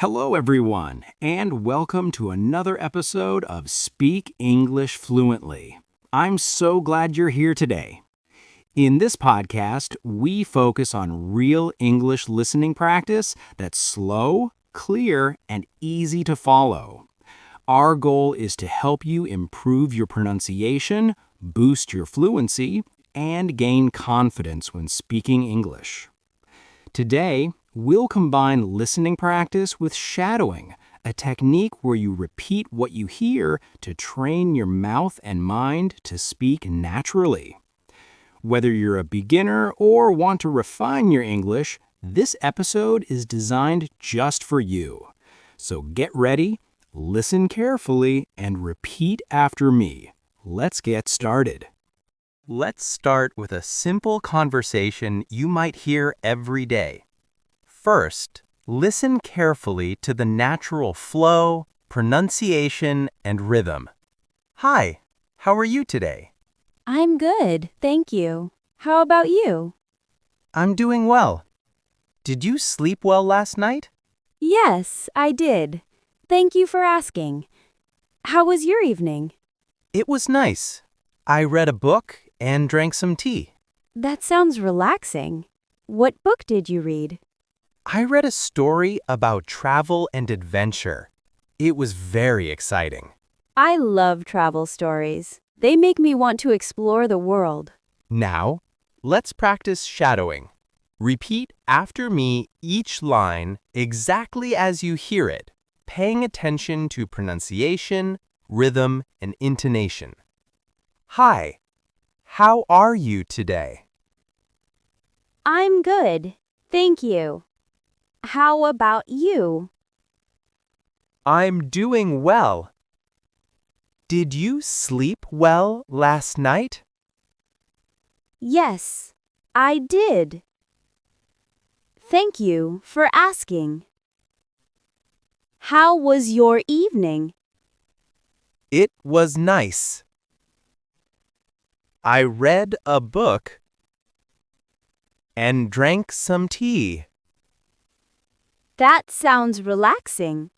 Hello, everyone, and welcome to another episode of Speak English Fluently. I'm so glad you're here today. In this podcast, we focus on real English listening practice that's slow, clear, and easy to follow. Our goal is to help you improve your pronunciation, boost your fluency, and gain confidence when speaking English. Today, we'll combine listening practice with shadowing, a technique where you repeat what you hear to train your mouth and mind to speak naturally. Whether you're a beginner or want to refine your English, this episode is designed just for you. So get ready, listen carefully, and repeat after me. Let's get started. Let's start with a simple conversation you might hear every day. First, listen carefully to the natural flow, pronunciation, and rhythm. Hi, how are you today? I'm good, thank you. How about you? I'm doing well. Did you sleep well last night? Yes, I did. Thank you for asking. How was your evening? It was nice. I read a book and drank some tea. That sounds relaxing. What book did you read? I read a story about travel and adventure. It was very exciting. I love travel stories. They make me want to explore the world. Now, let's practice shadowing. Repeat after me each line exactly as you hear it, paying attention to pronunciation, rhythm, and intonation. Hi, how are you today? I'm good, thank you. How about you? I'm doing well. Did you sleep well last night? Yes, I did. Thank you for asking. How was your evening? It was nice. I read a book and drank some tea. That sounds relaxing.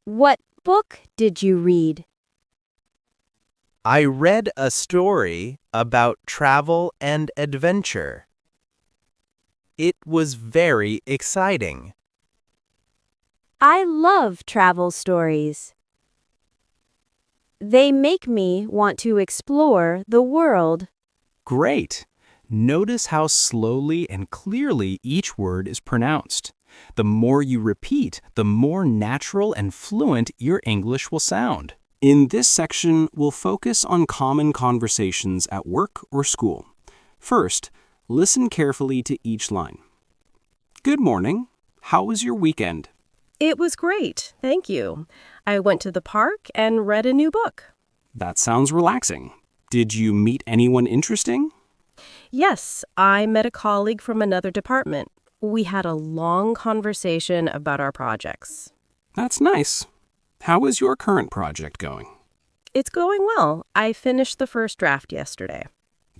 What book did you read? I read a story about travel and adventure. It was very exciting. I love travel stories. They make me want to explore the world. Great! Notice how slowly and clearly each word is pronounced. The more you repeat, the more natural and fluent your English will sound. In this section, we'll focus on common conversations at work or school. First, listen carefully to each line. Good morning. How was your weekend? It was great, thank you. I went to the park and read a new book. That sounds relaxing. Did you meet anyone interesting? Yes, I met a colleague from another department. We had a long conversation about our projects. That's nice. How is your current project going? It's going well. I finished the first draft yesterday.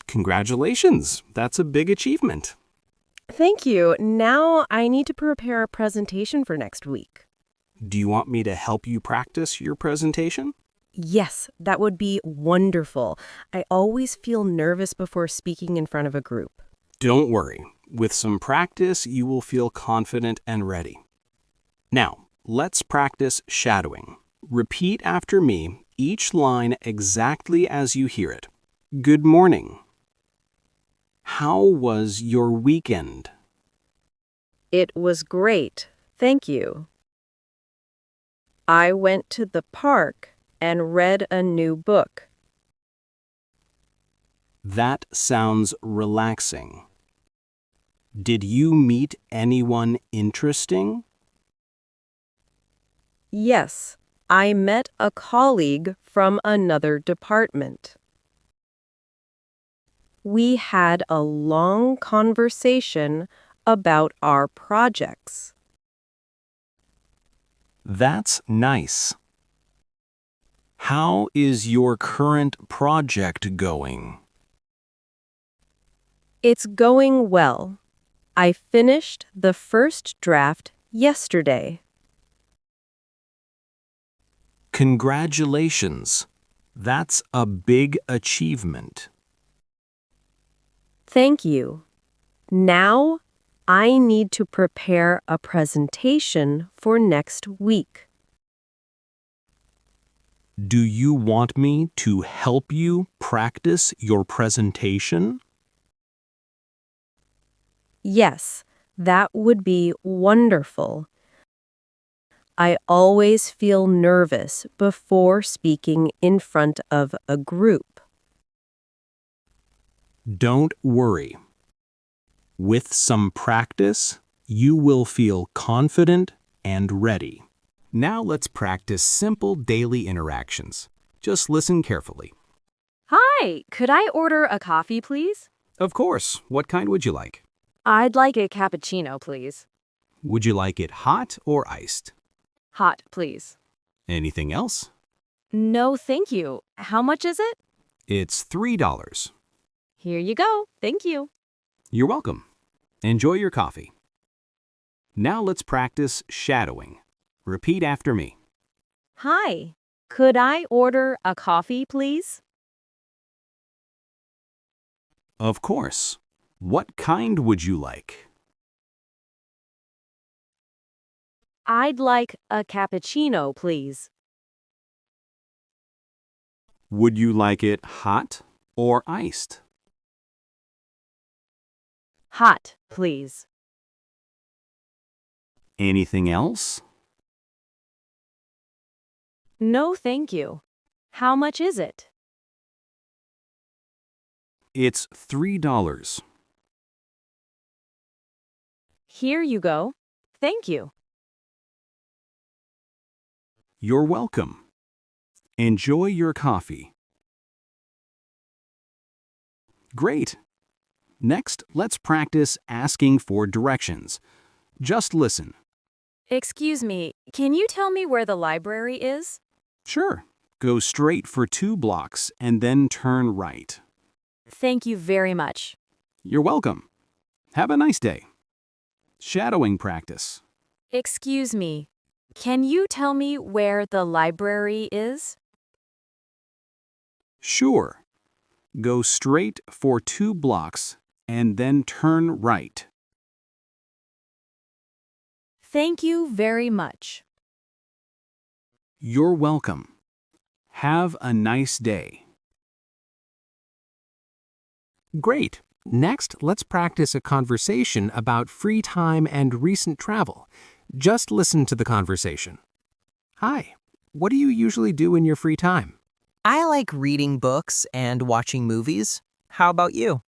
Congratulations. That's a big achievement. Thank you. Now I need to prepare a presentation for next week. Do you want me to help you practice your presentation? Yes, that would be wonderful. I always feel nervous before speaking in front of a group. Don't worry. With some practice, you will feel confident and ready. Now, let's practice shadowing. Repeat after me each line exactly as you hear it. Good morning. How was your weekend? It was great, thank you. I went to the park and read a new book. That sounds relaxing. Did you meet anyone interesting? Yes, I met a colleague from another department. We had a long conversation about our projects. That's nice. How is your current project going? It's going well. I finished the first draft yesterday. Congratulations. That's a big achievement. Thank you. Now, I need to prepare a presentation for next week. Do you want me to help you practice your presentation? Yes, that would be wonderful. I always feel nervous before speaking in front of a group. Don't worry. With some practice, you will feel confident and ready. Now let's practice simple daily interactions. Just listen carefully. Hi, could I order a coffee, please? Of course. What kind would you like? I'd like a cappuccino, please. Would you like it hot or iced? Hot, please. Anything else? No, thank you. How much is it? It's $3. Here you go. Thank you. You're welcome. Enjoy your coffee. Now let's practice shadowing. Repeat after me. Hi, could I order a coffee, please? Of course. What kind would you like? I'd like a cappuccino, please. Would you like it hot or iced? Hot, please. Anything else? No, thank you. How much is it? It's $3. Here you go. Thank you. You're welcome. Enjoy your coffee. Great. Next, let's practice asking for directions. Just listen. Excuse me, can you tell me where the library is? Sure. Go straight for 2 blocks and then turn right. Thank you very much. You're welcome. Have a nice day. Shadowing practice. Excuse me, can you tell me where the library is? Sure. Go straight for 2 blocks and then turn right. Thank you very much. You're welcome. Have a nice day. Great. Next, let's practice a conversation about free time and recent travel. Just listen to the conversation. Hi, what do you usually do in your free time? I like reading books and watching movies. How about you?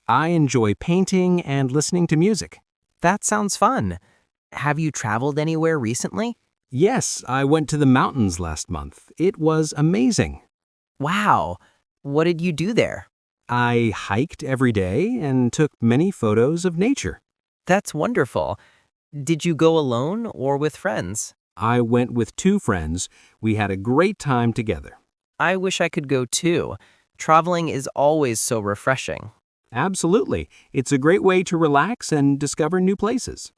I enjoy painting and listening to music. That sounds fun. Have you traveled anywhere recently? Yes, I went to the mountains last month. It was amazing. Wow. What did you do there? I hiked every day and took many photos of nature. That's wonderful. Did you go alone or with friends? I went with 2 friends. We had a great time together. I wish I could go too. Traveling is always so refreshing. Absolutely. It's a great way to relax and discover new places.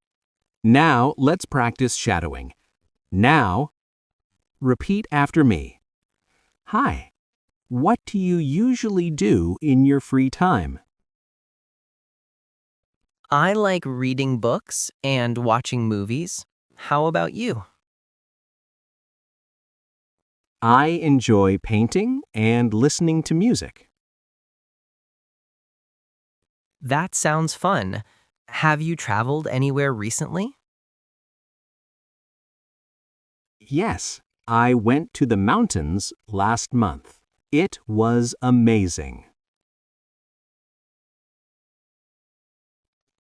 Now, let's practice shadowing. Now, repeat after me. Hi, what do you usually do in your free time? I like reading books and watching movies. How about you? I enjoy painting and listening to music. That sounds fun. Have you traveled anywhere recently? Yes, I went to the mountains last month. It was amazing.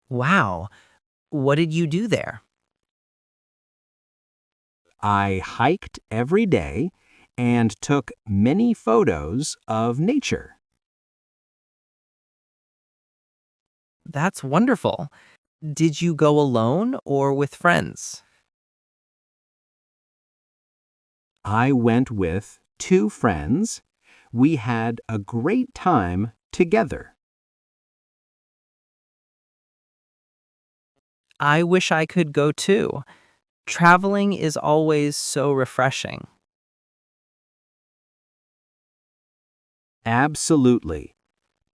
Wow. What did you do there? I hiked every day and took many photos of nature. That's wonderful. Did you go alone or with friends? I went with 2 friends. We had a great time together. I wish I could go too. Traveling is always so refreshing. Absolutely.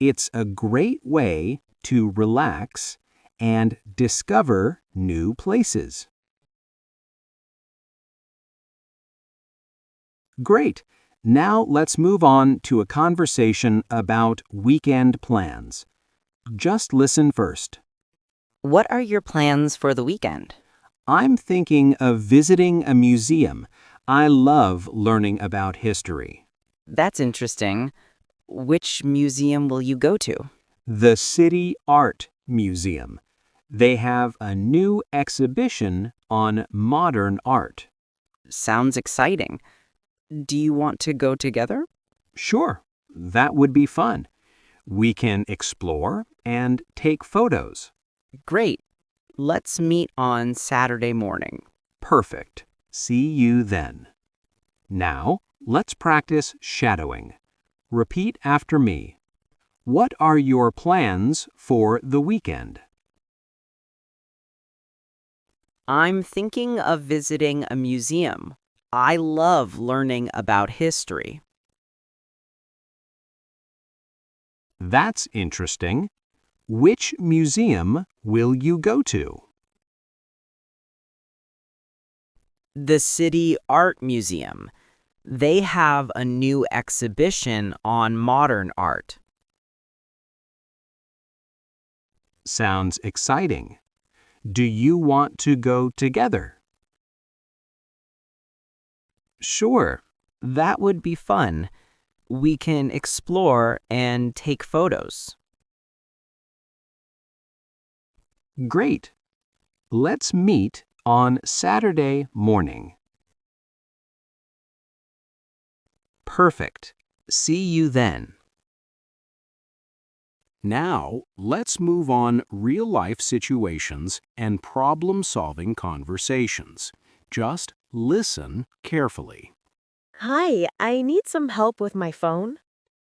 It's a great way to relax and discover new places. Great. Now let's move on to a conversation about weekend plans. Just listen first. What are your plans for the weekend? I'm thinking of visiting a museum. I love learning about history. That's interesting. Which museum will you go to? The City Art Museum. They have a new exhibition on modern art. Sounds exciting. Do you want to go together? Sure, that would be fun. We can explore and take photos. Great. Let's meet on Saturday morning. Perfect. See you then. Now, let's practice shadowing. Repeat after me. What are your plans for the weekend? I'm thinking of visiting a museum. I love learning about history. That's interesting. Which museum will you go to? The City Art Museum. They have a new exhibition on modern art. Sounds exciting. Do you want to go together? Sure, that would be fun. We can explore and take photos. Great. Let's meet on Saturday morning. Perfect. See you then. Now, let's move on real-life situations and problem-solving conversations. Just listen carefully. Hi, I need some help with my phone.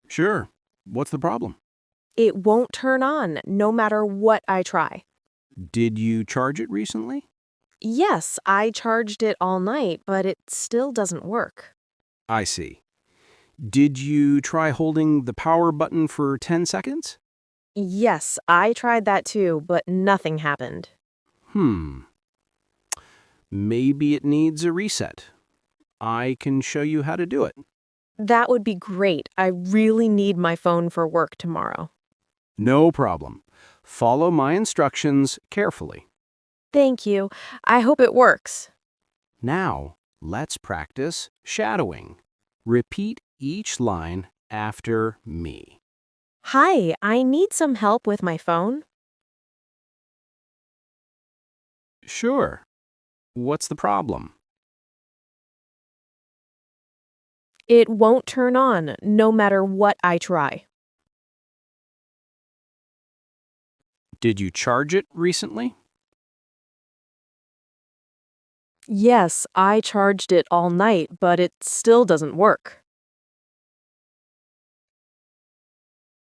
Sure. What's the problem? It won't turn on no matter what I try. Did you charge it recently? Yes, I charged it all night, but it still doesn't work. I see. Did you try holding the power button for 10 seconds? Yes, I tried that too, but nothing happened. Maybe it needs a reset. I can show you how to do it. That would be great. I really need my phone for work tomorrow. No problem. Follow my instructions carefully. Thank you. I hope it works. Now, let's practice shadowing. Repeat each line after me. Hi, I need some help with my phone. Sure. What's the problem? It won't turn on no matter what I try. Did you charge it recently? Yes, I charged it all night, but it still doesn't work.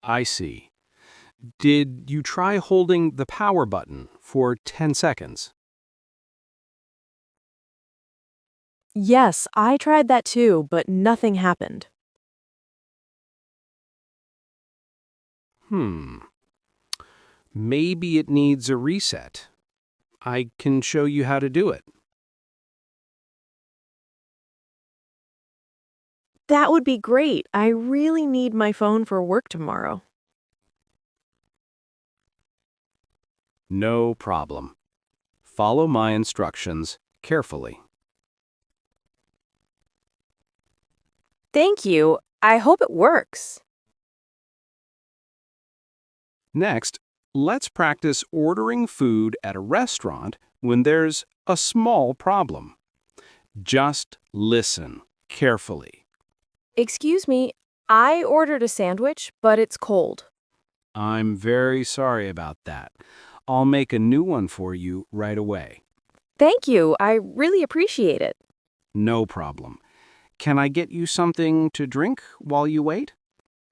I see. Did you try holding the power button for 10 seconds? Yes, I tried that too, but nothing happened. Maybe it needs a reset. I can show you how to do it. That would be great. I really need my phone for work tomorrow. No problem. Follow my instructions carefully. Thank you. I hope it works. Next, let's practice ordering food at a restaurant when there's a small problem. Just listen carefully. Excuse me, I ordered a sandwich, but it's cold. I'm very sorry about that. I'll make a new one for you right away. Thank you. I really appreciate it. No problem. Can I get you something to drink while you wait?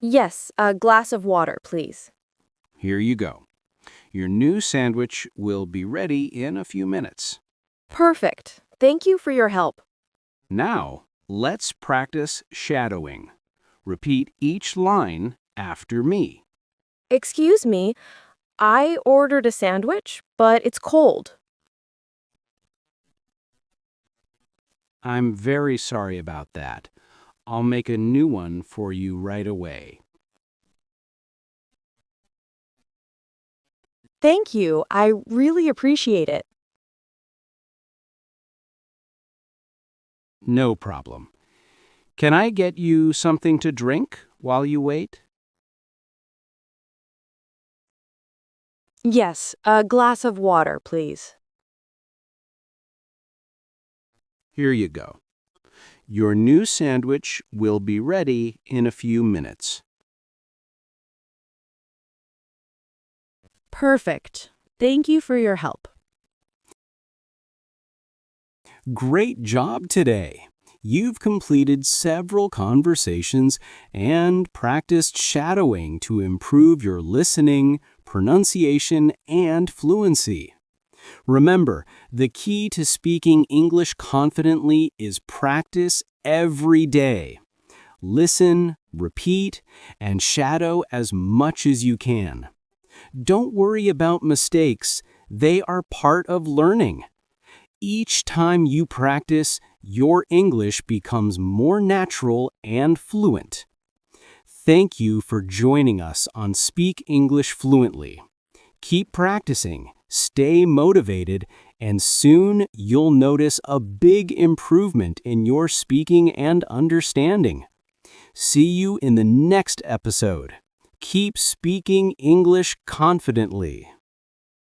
Yes, a glass of water, please. Here you go. Your new sandwich will be ready in a few minutes. Perfect. Thank you for your help. Now, let's practice shadowing. Repeat each line after me. Excuse me, I ordered a sandwich, but it's cold. I'm very sorry about that. I'll make a new one for you right away. Thank you. I really appreciate it. No problem. Can I get you something to drink while you wait? Yes, a glass of water, please. Here you go. Your new sandwich will be ready in a few minutes. Perfect. Thank you for your help. Great job today! You've completed several conversations and practiced shadowing to improve your listening, pronunciation, and fluency. Remember, the key to speaking English confidently is practice every day. Listen, repeat, and shadow as much as you can. Don't worry about mistakes. They are part of learning. Each time you practice, your English becomes more natural and fluent. Thank you for joining us on Speak English Fluently. Keep practicing, stay motivated, and soon you'll notice a big improvement in your speaking and understanding. See you in the next episode. Keep speaking English confidently.